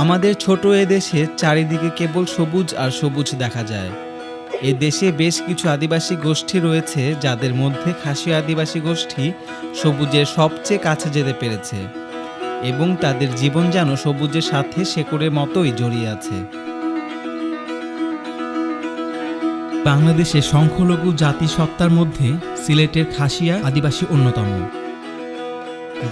আমাদের ছোট এ দেশে চারিদিকে কেবল সবুজ আর সবুজ দেখা যায়। এ দেশে বেশ কিছু আদিবাসী গোষ্ঠী রয়েছে, যাদের মধ্যে খাসি আদিবাসী গোষ্ঠী সবুজের সবচেয়ে কাছে যেতে পেরেছে এবং তাদের জীবন যেন সবুজের সাথে শেকড়ের মতোই জড়িয়ে আছে। বাংলাদেশের সংখ্যালঘু জাতিসত্তার মধ্যে সিলেটের খাসিয়া আদিবাসী অন্যতম।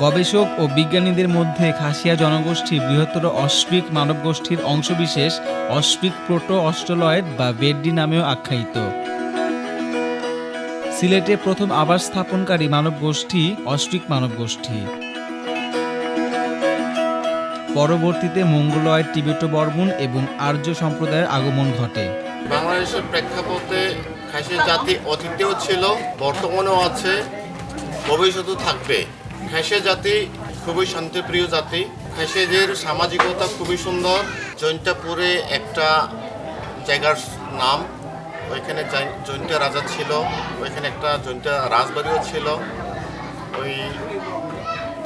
গবেষক ও বিজ্ঞানীদের মধ্যে খাসিয়া জনগোষ্ঠী বৃহত্তর অস্ট্রিক মানবগোষ্ঠীর অংশবিশেষ, অস্ট্রিক প্রোটো অস্ট্রোলয়েড বা বেড্ডি নামেও আখ্যায়িত। সিলেটে প্রথম আবাস স্থাপনকারী মানবগোষ্ঠী অস্ট্রিক মানবগোষ্ঠী। পরবর্তীতে মঙ্গোলয়েড, টিবেটো বর্মন এবং আর্য সম্প্রদায়ের আগমন ঘটে। বাংলাদেশের প্রেক্ষাপটে খাসি জাতি অতীতেও ছিল, বর্তমানেও আছে, ভবিষ্যতেও থাকবে। খাসি জাতি খুবই শান্তিপ্রিয় জাতি। খাসিদের সামাজিকতা খুবই সুন্দর। জৈন্তাপুরে একটা জায়গার নাম, ওইখানে জৈন্তা রাজা ছিল, ওইখানে একটা জৈন্তা রাজবাড়িও ছিল। ওই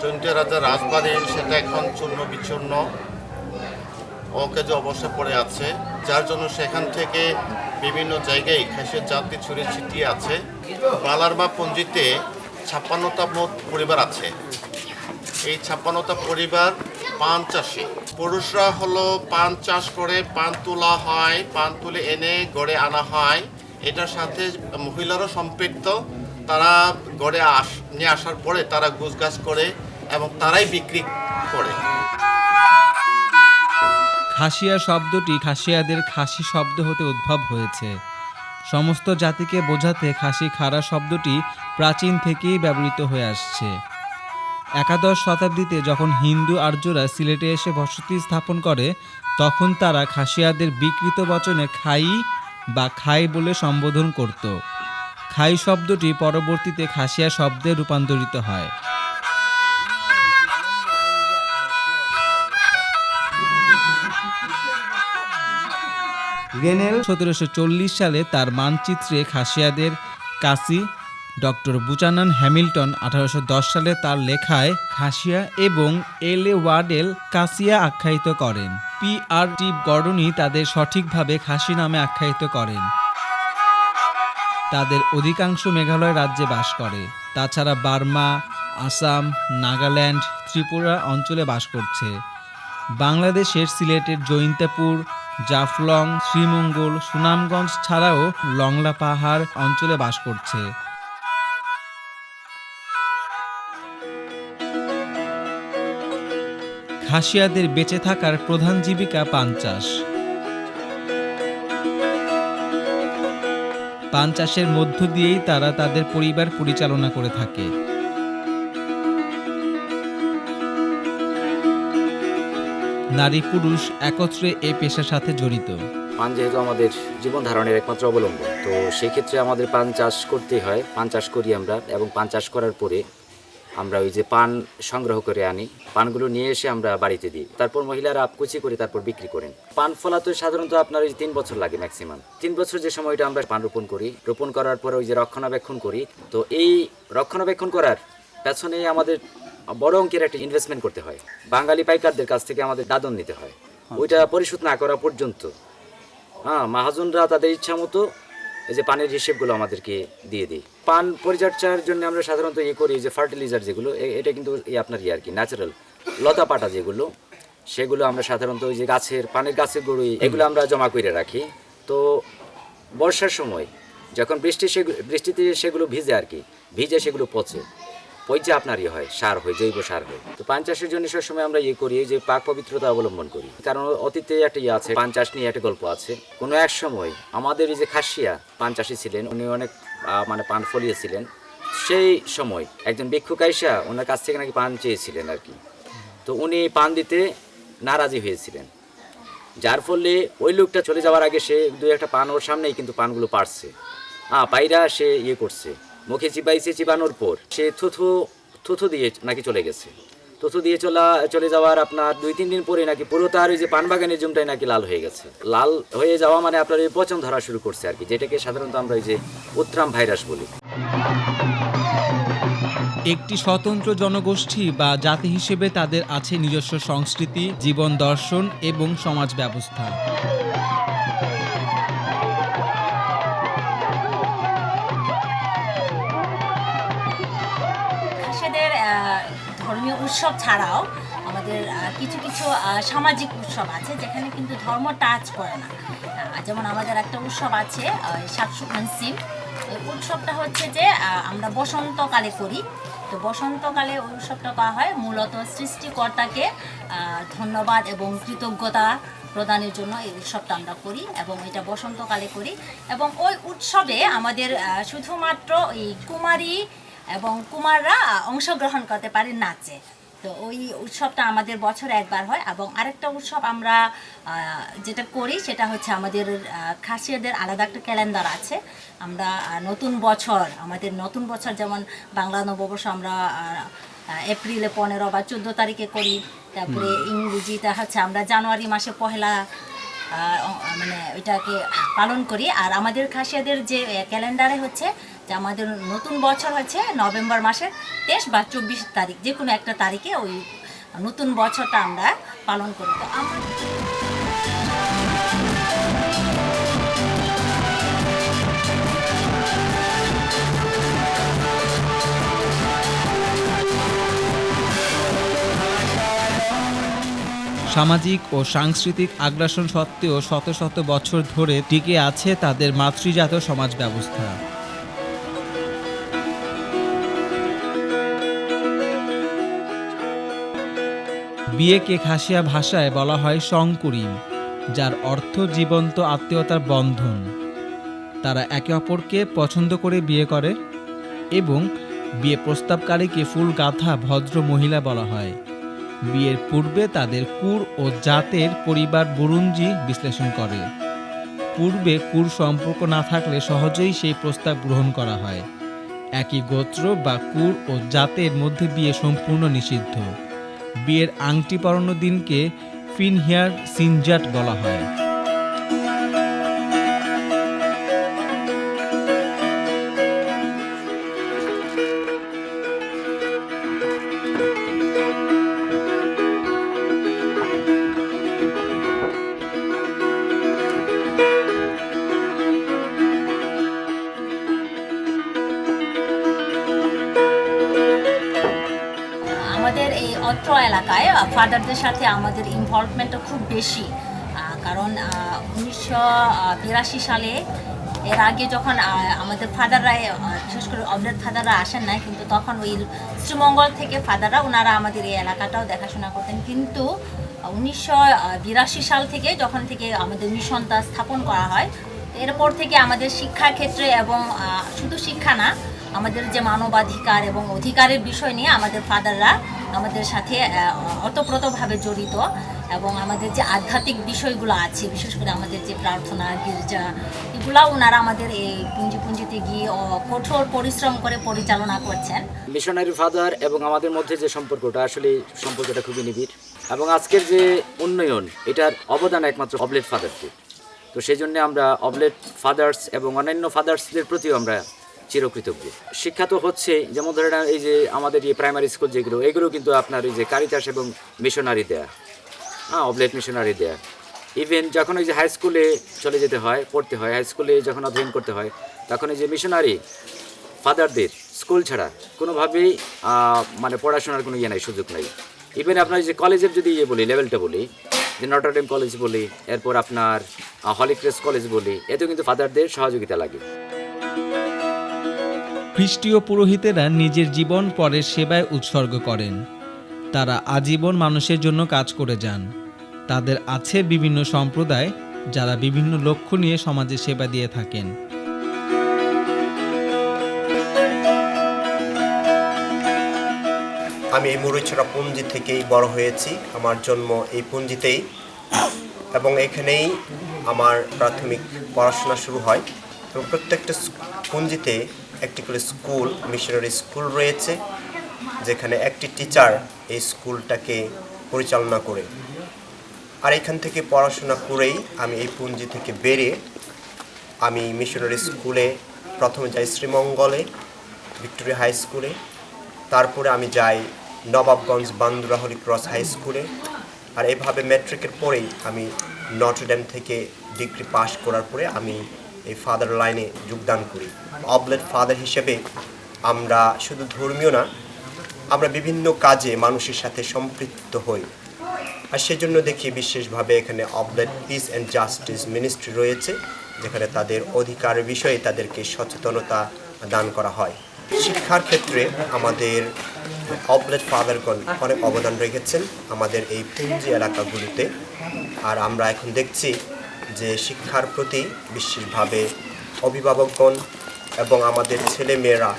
জৈন্তা রাজার রাজবাড়ি সেটা এখন চূর্ণ বিচূর্ণ, অকেজো অবস্থায় পড়ে আছে, যার জন্য সেখান থেকে বিভিন্ন জায়গায় খাসির জাতি ছড়িয়ে ছিটিয়ে আছে। বালারমা পঞ্জিতে ৫৬টা মোট পরিবার আছে। এই ৫৬টা পরিবার পান চাষি। পুরুষরা হলো পান চাষ করে, পান তোলা হয়, পান তুলে এনে গড়ে আনা হয়। এটার সাথে মহিলারও সম্পৃক্ত। তারা গড়ে নিয়ে আসার পরে তারা গোছগাছ করে এবং তারাই বিক্রি করে। খাসিয়া শব্দটি খাসিয়াদের খাসি শব্দ হতে উদ্ভব হয়েছে। সমস্ত জাতিকে বোঝাতে খাসি খাড়া শব্দটি প্রাচীন থেকেই ব্যবহৃত হয়ে আসছে। একাদশ শতাব্দীতে যখন হিন্দু আর্যরা সিলেটে এসে বসতি স্থাপন করে, তখন তারা খাসিয়াদের বিকৃত বচনে খাই বা খাই বলে সম্বোধন করত। খাই শব্দটি পরবর্তীতে খাসিয়া শব্দে রূপান্তরিত হয়। রেনেল ১৭৪০ সালে তার মানচিত্রে খাসিয়াদের কাসি, ডক্টর বুচানান হ্যামিল্টন ১৮১০ সালে তার লেখায় খাসিয়া এবং এল.এ. ওয়াডেল কাসিয়া আখ্যায়িত করেন। পি.আর.টি. গর্ডনই তাদের সঠিকভাবে খাসি নামে আখ্যায়িত করেন। তাদের অধিকাংশ মেঘালয় রাজ্যে বাস করে। তাছাড়া বার্মা, আসাম, নাগাল্যান্ড, ত্রিপুরা অঞ্চলে বাস করছে। বাংলাদেশের সিলেটের জৈন্তাপুর, জাফলং, শ্রীমঙ্গল, সুনামগঞ্জ ছাড়াও লংলা পাহাড় অঞ্চলে বাস করছে। খাসিয়াদের বেঁচে থাকার প্রধান জীবিকা পান চাষ। পান চাষের মধ্য দিয়েই তারা তাদের পরিবার পরিচালনা করে থাকে। নারী পুরুষ একত্রে এই পেশার সাথে জড়িত। পান যেহেতু আমাদের জীবন ধারণের একমাত্র অবলম্বন, তো সেই ক্ষেত্রে আমাদের পান চাষ করতেই হয়। পান চাষ করি আমরা, এবং পান চাষ করার পরে আমরা ওই যে পান সংগ্রহ করে আনি, পানগুলো নিয়ে এসে আমরা বাড়িতে দিই। তারপর মহিলারা কুচি করে তারপর বিক্রি করেন। পান ফলা তো সাধারণত আপনার ওই ৩ বছর লাগে ম্যাক্সিমাম। ৩ বছর যে সময়টা আমরা পান রোপণ করি, রোপণ করার পরে ওই যে রক্ষণাবেক্ষণ করি, তো এই রক্ষণাবেক্ষণ করার পেছনে আমাদের বড় অঙ্কের একটা ইনভেস্টমেন্ট করতে হয়। বাঙালি পাইকারদের কাছ থেকে আমাদের দাদন নিতে হয়, ওইটা পরিশোধ না করা পর্যন্ত। মহাজনরা তাদের ইচ্ছা মতো এই যে পানের হিসেবগুলো আমাদেরকে দিয়ে দিই। পান পরিচর্যার জন্য আমরা সাধারণত করি যে ফার্টিলাইজার যেগুলো, এটা কিন্তু আপনার আর কি ন্যাচারাল লতা পাতা যেগুলো, সেগুলো আমরা সাধারণত ওই যে পানের গাছের গুঁড়ি এগুলো আমরা জমা করে রাখি। তো বর্ষার সময় যখন বৃষ্টিতে সেগুলো ভিজে আর কি, ভিজে সেগুলো পচে আপনার হয় সার হয়, জৈব সার হয়। তো পান চাষের জন্য সবসময় আমরা করি যে পাক পবিত্রতা অবলম্বন করি। কারণ অতীতে একটা আছে, পান চাষ নিয়ে একটা গল্প আছে। কোনো এক সময় আমাদের এই যে খাসিয়া পান চাষি ছিলেন, উনি অনেক পান ফলিয়েছিলেন। সেই সময় একজন ভিক্ষুক আইসা ওনার কাছ থেকে নাকি পান চেয়েছিলেন আর কি। তো উনি পান দিতে নারাজি হয়েছিলেন, যার ফলে ওই লোকটা চলে যাওয়ার আগে সে ২-১টা পান ওর সামনেই কিন্তু পানগুলো পারছে। পায়রা সে করছে, মুখে চিবানোর পর সে থুথু দিয়ে নাকি চলে গেছে। থুথু দিয়ে চলে যাওয়ার আপনার ২-৩ দিন পরে নাকি পুরো তার ওই যে পান বাগানের জমিটাই নাকি লাল হয়ে গেছে। লাল হয়ে যাওয়া মানে আপনার ওই পচন ধরা শুরু করছে আর কি, যেটাকে সাধারণত আমরা ওই যে উত্রাম ভাইরাস বলি। একটি স্বতন্ত্র জনগোষ্ঠী বা জাতি হিসেবে তাদের আছে নিজস্ব সংস্কৃতি, জীবন দর্শন এবং সমাজ ব্যবস্থা। খাসিয়াদের ধর্মীয় উৎসব ছাড়াও আমাদের কিছু কিছু সামাজিক উৎসব আছে যেখানে কিন্তু ধর্ম টাচ করে না। যেমন আমাদের একটা উৎসব আছে শাকসুকানসিম। এই উৎসবটা হচ্ছে যে আমরা বসন্তকালে করি। তো বসন্তকালে ওই উৎসবটা করা হয় মূলত সৃষ্টিকর্তাকে ধন্যবাদ এবং কৃতজ্ঞতা প্রদানের জন্য এই উৎসবটা আমরা করি এবং এটা বসন্তকালে করি। এবং ওই উৎসবে আমাদের শুধুমাত্র এই কুমারী এবং কুমাররা অংশগ্রহণ করতে পারে নাচে। তো ওই উৎসবটা আমাদের বছরে একবার হয়। এবং আরেকটা উৎসব আমরা যেটা করি সেটা হচ্ছে আমাদের খাসিয়াদের আলাদা একটা ক্যালেন্ডার আছে। আমরা আমাদের নতুন বছর যেমন বাংলা নববর্ষ আমরা এপ্রিলে 15 বা 14 তারিখে করি। তারপরে ইংরেজিটা হচ্ছে আমরা জানুয়ারি মাসে পহেলা মানে ওইটাকে পালন করি। আর আমাদের খাসিয়াদের যে ক্যালেন্ডারে হচ্ছে যে আমাদের নতুন বছর হচ্ছে নভেম্বর মাসের 23 বা 24 তারিখ, যে কোনো একটা তারিখে ওই নতুন বছরটা আমরা পালন করি। তো সামাজিক ও সাংস্কৃতিক আগ্রাসন সত্ত্বেও শত শত বছর ধরে টিকে আছে তাদের মাতৃজাত সমাজ ব্যবস্থা। বিয়েকে খাসিয়া ভাষায় বলা হয় সংকুরিম, যার অর্থ জীবন্ত আত্মীয়তার বন্ধন। তারা একে অপরকে পছন্দ করে বিয়ে করে এবং বিয়ে প্রস্তাবকারীকে ফুল গাঁথা ভদ্র মহিলা বলা হয়। বিয়ের পূর্বে তাদের কুর ও জাতের পরিবার বুরুঞ্জি বিশ্লেষণ করে। পূর্বে কুর সম্পর্ক না থাকলে সহজেই সেই প্রস্তাব গ্রহণ করা হয়। একই গোত্র বা কুর ও জাতের মধ্যে বিয়ে সম্পূর্ণ নিষিদ্ধ। বিয়ের আংটি পরানোর দিনকে ফিনহিয়ার সিনজাট বলা হয়। আমাদের এই অত্র এলাকায় ফাদারদের সাথে আমাদের ইনভলভমেন্টটা খুব বেশি। কারণ 1982 সালে এর আগে যখন আমাদের ফাদাররা, বিশেষ করে অবলেট ফাদাররা আসেন না, কিন্তু তখন ওই শ্রীমঙ্গল থেকে ফাদাররা ওনারা আমাদের এই এলাকাটাও দেখাশোনা করতেন। কিন্তু 1982 সাল থেকে যখন থেকে আমাদের মিশনটা স্থাপন করা হয়, এরপর থেকে আমাদের শিক্ষার ক্ষেত্রে এবং শুধু শিক্ষা না, আমাদের যে মানবাধিকার এবং অধিকারের বিষয় নিয়ে আমাদের ফাদাররা আমাদের সাথে ওতপ্রোতভাবে জড়িত। এবং আমাদের যে আধ্যাত্মিক বিষয়গুলো আছে, বিশেষ করে আমাদের যে প্রার্থনা, গির্জা, এগুলো ওনারা আমাদের এই পুঞ্জিতে গিয়ে কঠোর পরিশ্রম করে পরিচালনা করছেন। মিশনারি ফাদার এবং আমাদের মধ্যে যে সম্পর্কটা, আসলে সম্পর্কটা খুবই নিবিড়। এবং আজকের যে উন্নয়ন, এটার অবদান একমাত্র অবলেট ফাদারকে। তো সেই জন্য আমরা অবলেট ফাদার্স এবং অন্যান্য ফাদার্সদের প্রতিও আমরা চিরকৃতজ্ঞ। শিক্ষা তো হচ্ছে, যেমন ধরেন এই যে আমাদের এই প্রাইমারি স্কুল যেগুলো, এগুলো কিন্তু আপনার এই যে কারিতাস এবং মিশনারি দেয়া, অবলেট মিশনারি দেয়া। ইভেন যখন ওই যে হাই স্কুলে চলে যেতে হয়, পড়তে হয়, হাই স্কুলে যখন অধ্যয়ন করতে হয়, তখন এই যে মিশনারি ফাদারদের স্কুল ছাড়া কোনোভাবেই মানে পড়াশোনার কোনো ইয়ে নাই, সুযোগ নেই। ইভেন আপনার যে কলেজের যদি বলি, লেভেলটা বলি, যে নটরডেম কলেজ বলি, এরপর আপনার হলি ক্রস কলেজ বলি, এতেও কিন্তু ফাদারদের সহযোগিতা লাগে। খ্রিস্টীয় পুরোহিতেরা নিজের জীবন পরের সেবায় উৎসর্গ করেন। তারা আজীবন মানুষের জন্য কাজ করে যান। তাদের আছে বিভিন্ন সম্প্রদায় যারা বিভিন্ন লক্ষ্য নিয়ে সমাজে সেবা দিয়ে থাকেন। আমি এই মুড়িছড়া পুঞ্জি থেকেই বড় হয়েছি। আমার জন্ম এই পুঞ্জিতেই এবং এখানেই আমার প্রাথমিক পড়াশোনা শুরু হয়। এবং প্রত্যেকটা পুঞ্জিতে একটি করে স্কুল, মিশনারি স্কুল রয়েছে, যেখানে একটি টিচার এই স্কুলটাকে পরিচালনা করে। আর এখান থেকে পড়াশোনা করেই আমি এই পুঞ্জি থেকে বেরিয়ে আমি মিশনারি স্কুলে প্রথমে যাই শ্রীমঙ্গলে, ভিক্টোরিয়া হাই স্কুলে, তারপরে আমি যাই Nawabganj Bandura Holy Cross high স্কুলে। আর এইভাবে ম্যাট্রিকের পরেই আমি নটরডেম থেকে ডিগ্রি পাশ করার পরে আমি এই ফাদার লাইনে যোগদান করি। অবলেট ফাদার হিসেবে আমরা শুধু ধর্মীয় না, আমরা বিভিন্ন কাজে মানুষের সাথে সম্পৃক্ত হই। আর সেজন্য দেখি বিশেষভাবে এখানে অবলেট পিস অ্যান্ড জাস্টিস মিনিস্ট্রি রয়েছে, যেখানে তাদের অধিকারের বিষয়ে তাদেরকে সচেতনতা দান করা হয়। শিক্ষার ক্ষেত্রে আমাদের অবলেট ফাদারগণ অনেক অবদান রেখেছেন আমাদের এই পুঞ্জি এলাকাগুলোতে। আর আমরা এখন দেখছি যে শিক্ষার প্রতি বিশেষভাবে অভিভাবকগণ এবং আমাদের ছেলে মেয়েরা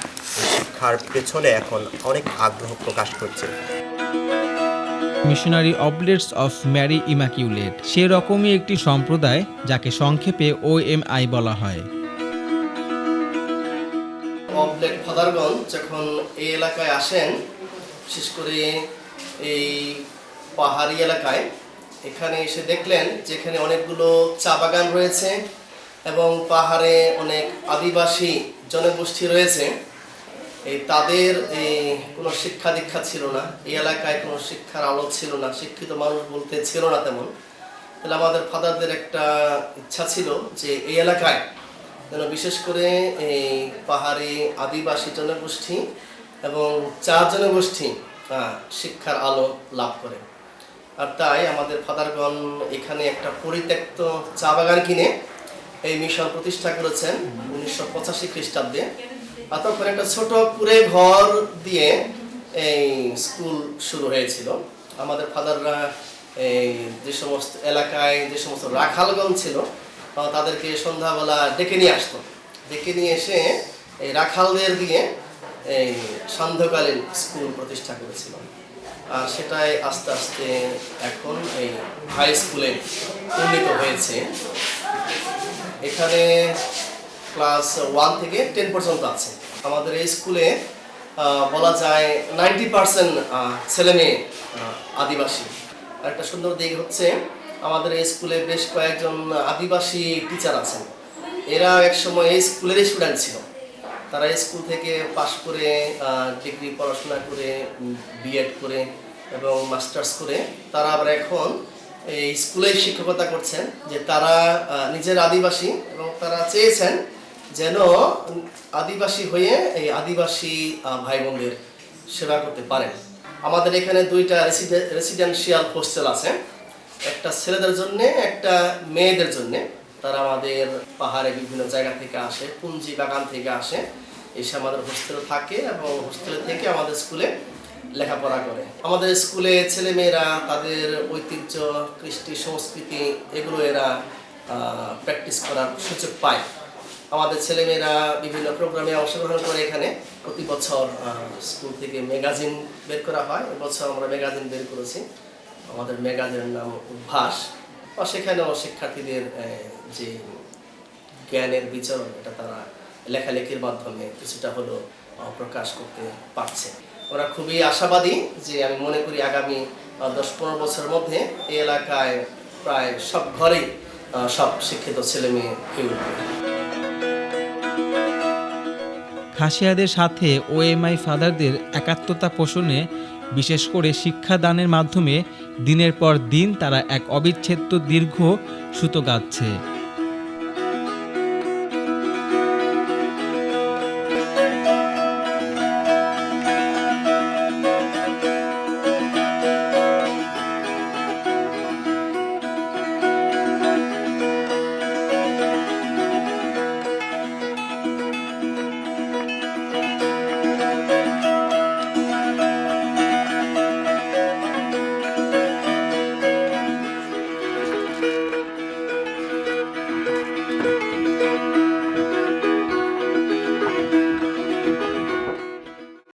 শিক্ষার পেছনে এখন অনেক আগ্রহ প্রকাশ করছে। মিশনারি অবলেটস অফ ম্যারি ইমাকিউলেট সেরকমই একটি সম্প্রদায় যাকে সংক্ষেপে OMI বলা হয়। অবলেট ফাদারগণ যখন এই এলাকায় আসেন, বিশেষ করে এই পাহাড়ি এলাকায়, এখানে এসে দেখলেন যেখানে অনেকগুলো চা বাগান রয়েছে এবং পাহাড়ে অনেক আদিবাসী জনগোষ্ঠী রয়েছে। তাদের কোনো শিক্ষা দীক্ষা ছিল না, এই এলাকায় কোনো শিক্ষার আলো ছিল না, শিক্ষিত মানুষ বলতে ছিল না তেমন। তাহলে আমাদের ফাদারদের একটা ইচ্ছা ছিল যে এই এলাকায় যেন বিশেষ করে এই পাহাড়ি আদিবাসী জনগোষ্ঠী এবং চা জনগোষ্ঠী শিক্ষার আলো লাভ করে। আর তাই আমাদের ফাদারগণ এখানে একটা পরিত্যক্ত চা বাগান কিনে এই মিশন প্রতিষ্ঠা করেছেন 1985 খ্রিস্টাব্দে। আর তখন একটা ছোট কুড়ে ঘর দিয়ে এই স্কুল শুরু হয়েছিল। আমাদের ফাদাররা এই যে সমস্ত এলাকায় যে সমস্ত রাখালগণ ছিল তাদেরকে সন্ধ্যাবেলা ডেকে নিয়ে আসতো, ডেকে নিয়ে এসে এই রাখালদের দিয়ে এই সান্ধ্যকালীন স্কুল প্রতিষ্ঠা করেছিল। আর সেটাই আস্তে আস্তে এখন এই হাই স্কুলে উন্নীত হয়েছে। এখানে ক্লাস 1 থেকে 10 পর্যন্ত আছে। আমাদের এই স্কুলে বলা যায় 90% ছেলে মেয়ে আদিবাসী। একটা সুন্দর দিক হচ্ছে আমাদের এই স্কুলে বেশ কয়েকজন আদিবাসী টিচার আছেন। এরা একসময় এই স্কুলেরই স্টুডেন্ট ছিল। তারা স্কুল থেকে পাশ করে ডিগ্রি পড়াশোনা করে বিএড করে এবং মাস্টার্স করে তারা আবার এখন এই স্কুলে শিক্ষকতা করছেন। যে তারা নিজের আদিবাসী এবং তারা চেয়েছেন যেন আদিবাসী হয়ে এই আদিবাসী ভাই বোনদের সেবা করতে পারেন। আমাদের এখানে 2টা রেসিডেন্সিয়াল হোস্টেল আছে, একটা ছেলেদের জন্য, একটা মেয়েদের জন্য। তারা আমাদের পাহাড়ে বিভিন্ন জায়গা থেকে আসে, পুঞ্জি বাগান থেকে আসে, এসে আমাদের হোস্টেলে থাকে এবং হোস্টেলে থেকে আমাদের স্কুলে লেখাপড়া করে। আমাদের স্কুলে ছেলে মেয়েরা তাদের ঐতিহ্য, কৃষ্টি, সংস্কৃতি এগুলো এরা প্র্যাকটিস করার সুযোগ পায়। আমাদের ছেলেমেয়েরা বিভিন্ন প্রোগ্রামে অংশগ্রহণ করে। এখানে প্রতি বছর স্কুল থেকে ম্যাগাজিন বের করা হয়। এবছর আমরা ম্যাগাজিন বের করেছি, আমাদের ম্যাগাজিনের নাম উদ্ভাস। বা সেখানেও শিক্ষার্থীদের যে জ্ঞানের বিচরণ এটা তারা লেখালেখির মাধ্যমে কিছুটা হলেও প্রকাশ করতে পারছে। ওরা খুবই আশাবাদী যে আমি মনে করি আগামী 10-15 বছরের মধ্যে এই এলাকায় প্রায় সব ঘরেই সব শিক্ষিত ছেলে মেয়ে হয়ে উঠবে। খাসিয়াদের সাথে OMI ফাদারদের একাত্মতা পোষণে, বিশেষ করে শিক্ষাদানের মাধ্যমে দিনের পর দিন তারা এক অবিচ্ছেদ্য দীর্ঘ সুতো গাঁথছে।